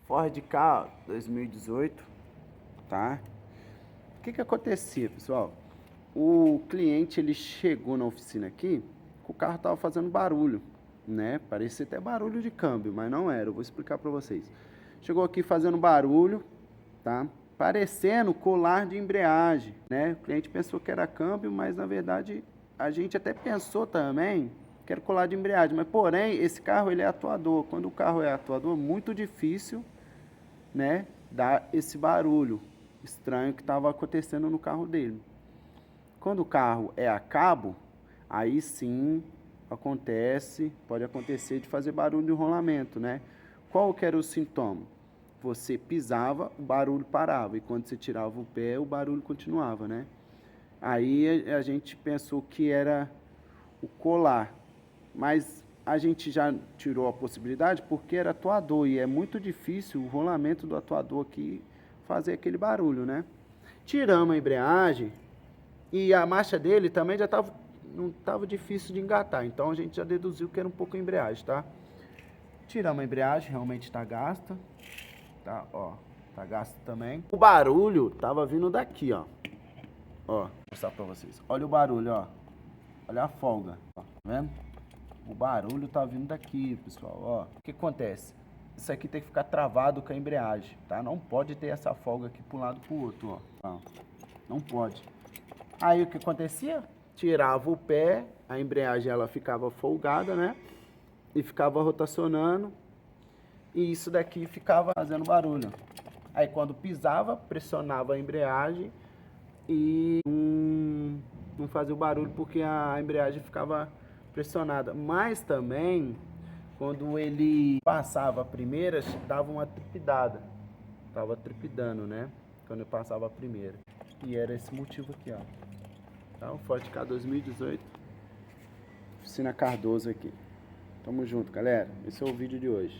Ford Ka 2018, tá? O que acontecia, pessoal? O cliente, ele chegou na oficina aqui, o carro tava fazendo barulho, né? Parecia até barulho de câmbio, mas não era. Eu vou explicar para vocês. Chegou aqui fazendo barulho, tá? Parecendo colar de embreagem, né? O cliente pensou que era câmbio, mas na verdade a gente até pensou também que era colar de embreagem, mas porém esse carro ele é atuador. Quando o carro é atuador, é muito difícil, né, dar esse barulho estranho que estava acontecendo no carro dele. Quando o carro é a cabo, aí sim pode acontecer de fazer barulho de rolamento, né? Qual que era o sintoma? Você pisava, o barulho parava, e quando você tirava o pé, o barulho continuava, né? Aí a gente pensou que era o colar, mas a gente já tirou a possibilidade porque era atuador, e é muito difícil o rolamento do atuador aqui fazer aquele barulho, né? Tiramos a embreagem, e a marcha dele também já não estava difícil de engatar, então a gente já deduziu que era um pouco a embreagem, tá? Tiramos a embreagem, realmente está gasta, tá? Ó, tá gasta também. O barulho tava vindo daqui, ó. Ó, vou mostrar pra vocês. Olha o barulho, ó. Olha a folga, ó, tá vendo? O barulho tá vindo daqui, pessoal, ó. O que acontece? Isso aqui tem que ficar travado com a embreagem, tá? Não pode ter essa folga aqui para um lado pro outro, ó. Não pode. Aí o que acontecia? Tirava o pé, a embreagem ela ficava folgada, né? E ficava rotacionando. E isso daqui ficava fazendo barulho. Aí quando pisava, pressionava a embreagem e não fazia o barulho porque a embreagem ficava pressionada. Mas também, quando ele passava a primeira, dava uma tripidada. Tava tripidando, né? Quando eu passava a primeira. E era esse motivo aqui, ó. Tá? O Ford Ka 2018. Oficina Cardoso aqui. Tamo junto, galera. Esse é o vídeo de hoje.